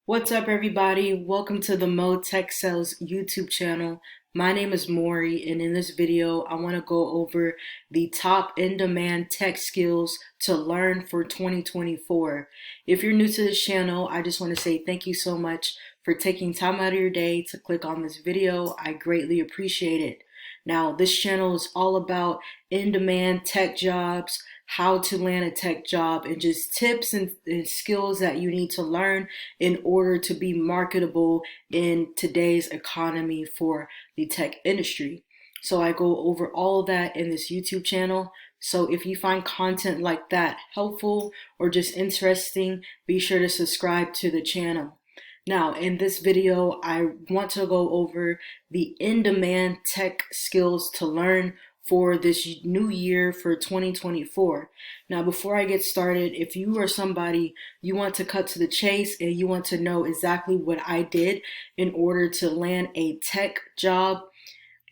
What's up, everybody? Welcome to the MoTechSales YouTube channel. My name is Maury, and in this video, I want to go over the top in-demand tech skills to learn for 2024. If you're new to this channel, I just want to say thank you so much for taking time out of your day to click on this video. I greatly appreciate it. Now, this channel is all about in-demand tech jobs, how to land a tech job, and just tips and skills that you need to learn in order to be marketable in today's economy for the tech industry. So I go over all of that in this YouTube channel. So if you find content like that helpful or just interesting, be sure to subscribe to the channel. Now, in this video, I want to go over the in-demand tech skills to learn for this new year for 2024. Now, before I get started, if you are somebody, you want to cut to the chase and you want to know exactly what I did in order to land a tech job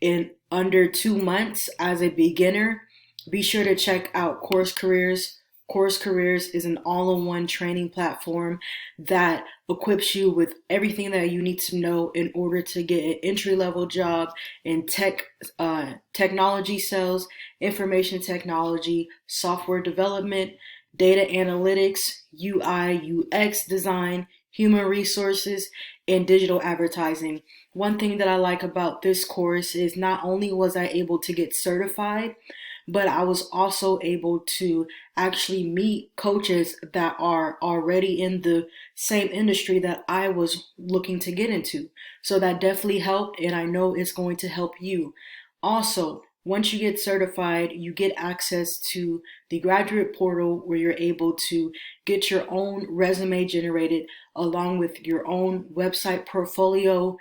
in under 2 months as a beginner, be sure to check out Course Careers. Course Careers is an all-in-one training platform that equips you with everything that you need to know in order to get an entry-level job in technology sales, information technology, software development, data analytics, UI, UX design, human resources, and digital advertising. One thing that I like about this course is not only was I able to get certified, but I was also able to actually meet coaches that are already in the same industry that I was looking to get into. So that definitely helped, and I know it's going to help you. Also, once you get certified, you get access to the graduate portal where you're able to get your own resume generated along with your own website portfolio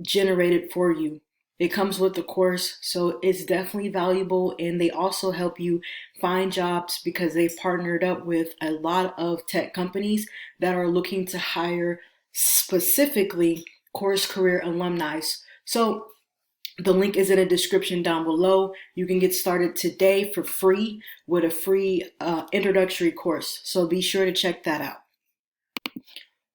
generated for you. It comes with the course, so it's definitely valuable, and they also help you find jobs because they've partnered up with a lot of tech companies that are looking to hire specifically course career alumni. So the link is in the description down below. You can get started today for free with a free introductory course. So be sure to check that out.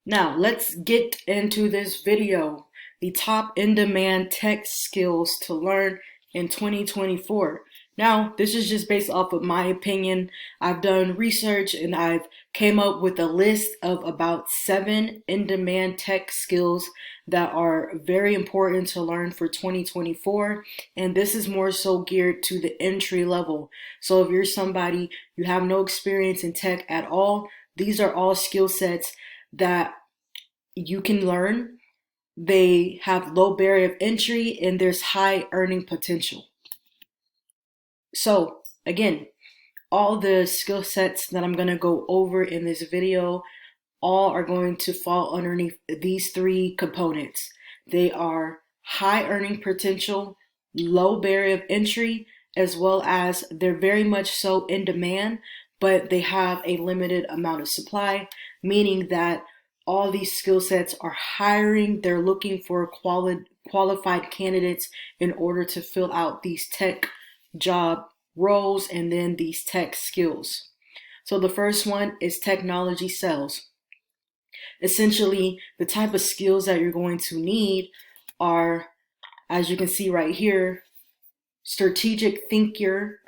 Now let's get into this video. The top in-demand tech skills to learn in 2024. Now, this is just based off of my opinion. I've done research and I've came up with a list of about 7 in-demand tech skills that are very important to learn for 2024. And this is more so geared to the entry level. So if you're somebody, you have no experience in tech at all, these are all skill sets that you can learn. They have low barrier of entry and there's high earning potential. So again, all the skill sets that I'm going to go over in this video, all are going to fall underneath these 3 components. They are high earning potential, low barrier of entry, as well as they're very much so in demand, but they have a limited amount of supply, meaning that all these skill sets are hiring. They're looking for qualified candidates in order to fill out these tech job roles and then these tech skills. So the first one is technology sales. Essentially, the type of skills that you're going to need are, as you can see right here, strategic thinker,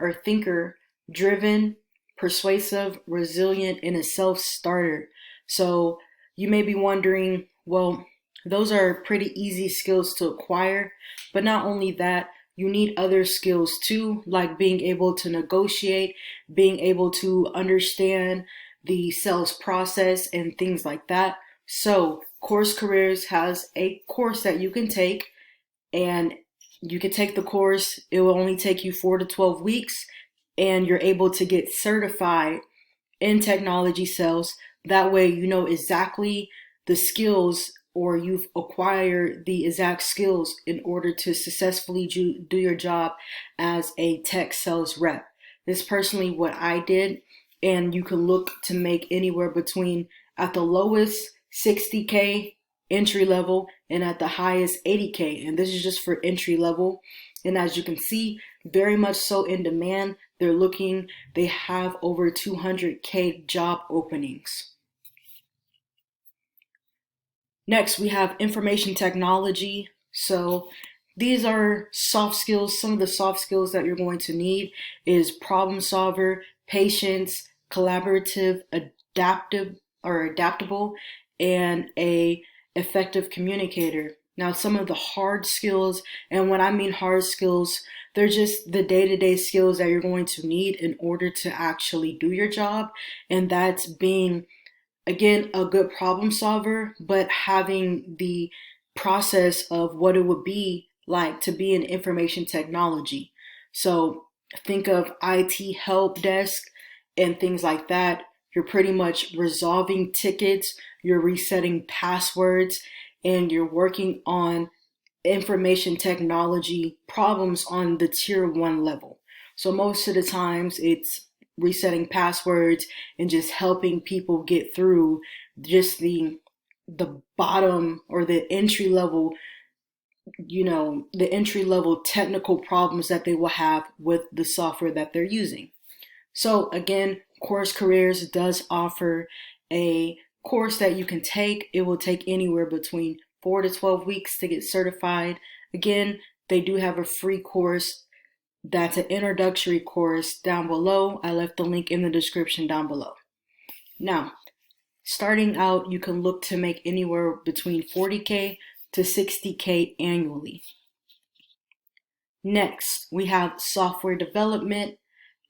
driven, persuasive, resilient, and a self-starter. So you may be wondering, well, those are pretty easy skills to acquire, but not only that, you need other skills too, like being able to negotiate, being able to understand the sales process and things like that. So Course Careers has a course that you can take, and you can take the course. It will only take you 4 to 12 weeks, and you're able to get certified in technology sales. That way you know exactly the skills, or you've acquired the exact skills in order to successfully do your job as a tech sales rep. This is personally what I did, and you can look to make anywhere between, at the lowest, 60K entry level, and at the highest 80K. And this is just for entry level. And as you can see, very much so in demand. They have over 200K job openings. Next, we have information technology. So these are soft skills. Some of the soft skills that you're going to need is problem solver, patience, collaborative, adaptive or adaptable, and a effective communicator. Now, some of the hard skills, and when I mean hard skills, they're just the day-to-day skills that you're going to need in order to actually do your job, and that's being, again, a good problem solver, but having the process of what it would be like to be in information technology. So think of IT help desk and things like that. You're pretty much resolving tickets, you're resetting passwords, and you're working on information technology problems on the tier 1 level. So most of the times it's resetting passwords and just helping people get through just the bottom or the entry level, the entry level technical problems that they will have with the software that they're using. So again, Course Careers does offer a course that you can take. It will take anywhere between 4 to 12 weeks to get certified. Again, they do have a free course that's an introductory course down below. I left the link in the description down below. Now, starting out, you can look to make anywhere between 40K to 60K annually. Next, we have software development.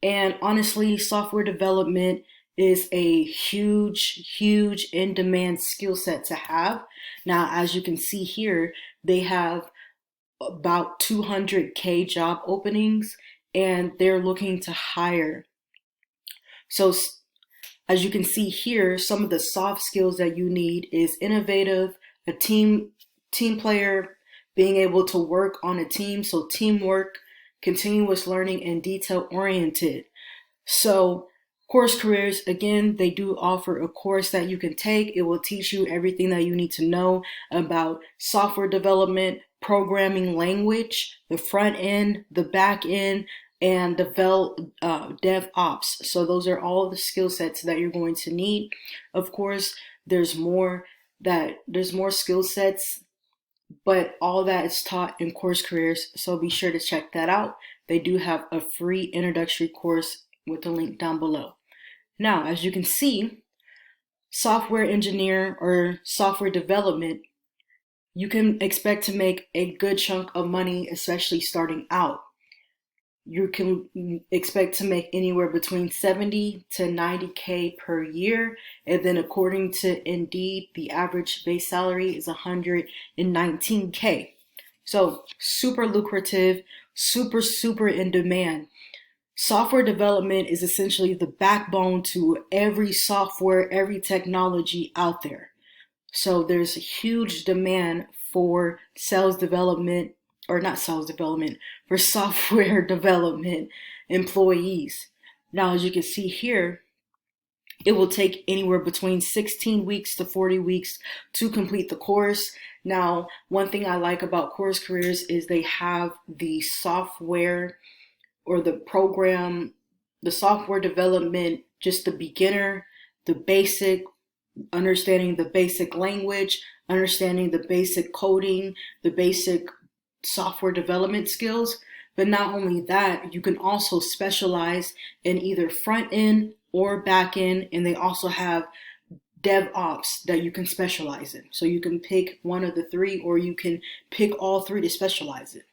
And honestly, software development is a huge in-demand skill set to have. Now, as you can see here, they have about 200K job openings and they're looking to hire. So as you can see here, some of the soft skills that you need is innovative, a team player, being able to work on a team, so teamwork, continuous learning, and detail oriented. So Course Careers, again, they do offer a course that you can take. It will teach you everything that you need to know about software development, programming language, the front end, the back end, and DevOps. So those are all the skill sets that you're going to need. Of course, there's more skill sets, but all that is taught in Course Careers. So be sure to check that out. They do have a free introductory course with the link down below. Now, as you can see, software engineer or software development, you can expect to make a good chunk of money, especially starting out. You can expect to make anywhere between 70 to 90K per year. And then according to Indeed, the average base salary is 119K. So super lucrative, super in demand. Software development is essentially the backbone to every software, every technology out there. So there's a huge demand for sales development, or not sales development, for software development employees. Now, as you can see here, it will take anywhere between 16 weeks to 40 weeks to complete the course. Now, one thing I like about Course Careers is they have the software or the program, the software development, just the beginner, the basic, understanding the basic language, understanding the basic coding, the basic software development skills. But not only that, you can also specialize in either front end or back end, and they also have DevOps that you can specialize in. So you can pick one of the three, or you can pick all three to specialize in.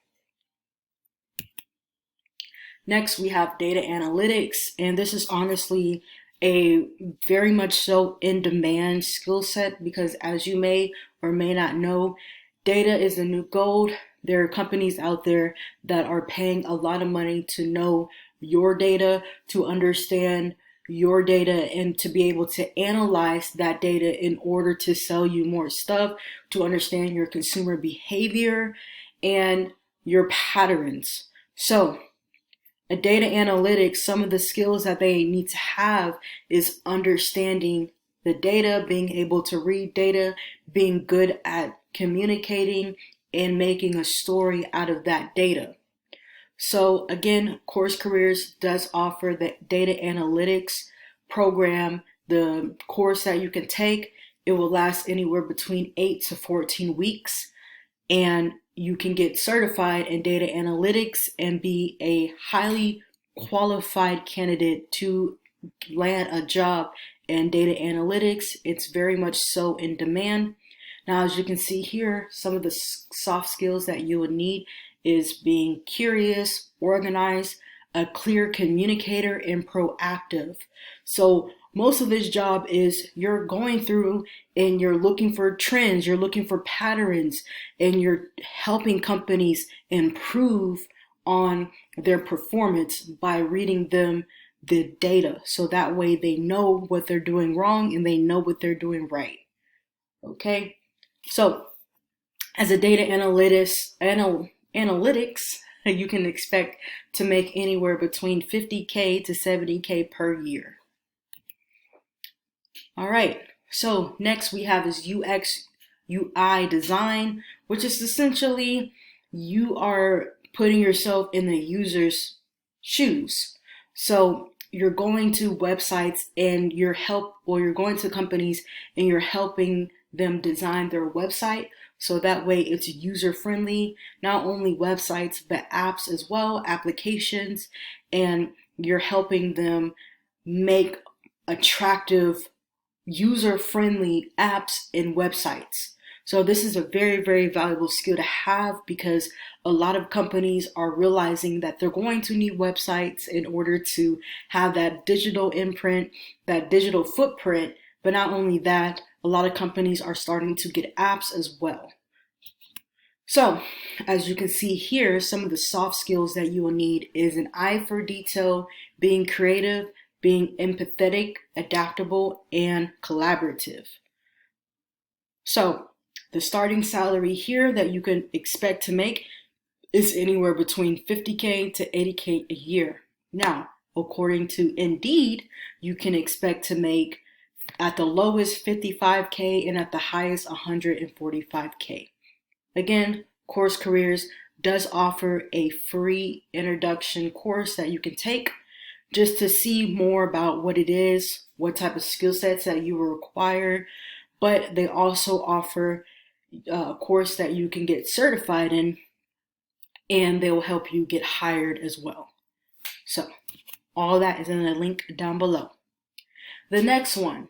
Next, we have data analytics, and this is honestly a very much so in demand skill set because, as you may or may not know, data is the new gold. There are companies out there that are paying a lot of money to know your data, to understand your data, and to be able to analyze that data in order to sell you more stuff, to understand your consumer behavior and your patterns. So a data analytics, some of the skills that they need to have is understanding the data, being able to read data, being good at communicating, and making a story out of that data. So again, Course Careers does offer the data analytics program, the course that you can take. It will last anywhere between 8 to 14 weeks, and you can get certified in data analytics and be a highly qualified candidate to land a job in data analytics. It's very much so in demand. Now, as you can see here, some of the soft skills that you would need is being curious, organized, a clear communicator, and proactive. So most of this job is you're going through and you're looking for trends, you're looking for patterns, and you're helping companies improve on their performance by reading them the data. So that way they know what they're doing wrong and they know what they're doing right. Okay. So as a data analytics, you can expect to make anywhere between 50K to 70K per year. All right, so next we have is UX UI design, which is essentially you are putting yourself in the user's shoes. So you're going to websites and you're going to companies and you're helping them design their website so that way it's user friendly, not only websites but apps as well, applications, and you're helping them make attractive user-friendly apps and websites. So this is a very, very valuable skill to have because a lot of companies are realizing that they're going to need websites in order to have that digital imprint, that digital footprint. But not only that, a lot of companies are starting to get apps as well. So as you can see here, some of the soft skills that you will need is an eye for detail, being creative, being empathetic, adaptable, and collaborative. So the starting salary here that you can expect to make is anywhere between 50K to 80K a year. Now, according to Indeed, you can expect to make at the lowest 55K and at the highest 145K. Again, Course Careers does offer a free introduction course that you can take just to see more about what it is, what type of skill sets that you will require. But they also offer a course that you can get certified in, and they will help you get hired as well. So all that is in the link down below. The next one,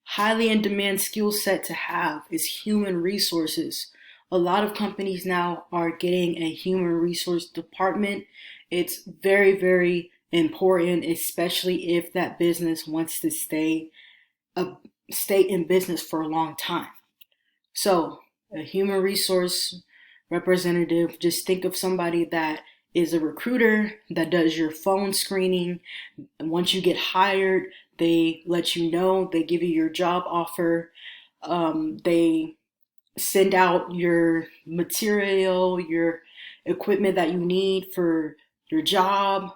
highly in demand skill set to have, is human resources. A lot of companies now are getting a human resource department. It's very, very important, especially if that business wants to stay in business for a long time. So a human resource representative, just think of somebody that is a recruiter that does your phone screening. And once you get hired, they let you know, they give you your job offer, they send out your material, your equipment that you need for your job.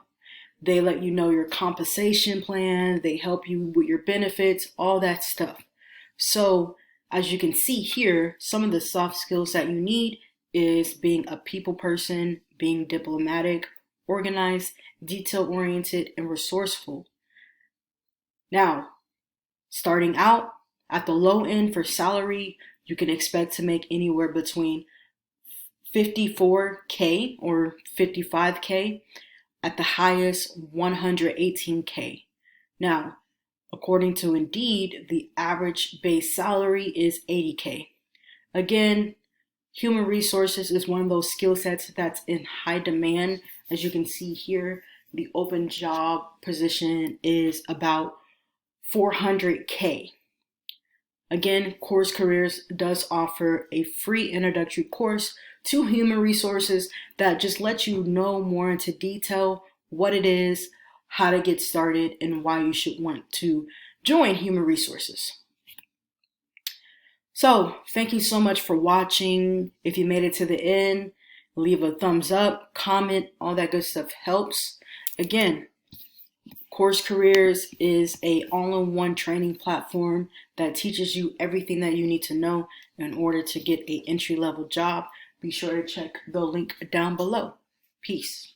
They let you know your compensation plan. They help you with your benefits, all that stuff. So as you can see here, some of the soft skills that you need is being a people person, being diplomatic, organized, detail-oriented, and resourceful. Now, starting out at the low end for salary, you can expect to make anywhere between 54K or 55K. At the highest, 118K. Now, according to Indeed, the average base salary is 80K. Again, human resources is one of those skill sets that's in high demand. As you can see here, the open job position is about 400K. Again, Course Careers does offer a free introductory course to human resources that just lets you know more into detail what it is, how to get started, and why you should want to join human resources. So thank you so much for watching. If you made it to the end, leave a thumbs up, comment, all that good stuff helps. Again, Course Careers is a all-in-one training platform that teaches you everything that you need to know in order to get an entry-level job. Be sure to check the link down below. Peace.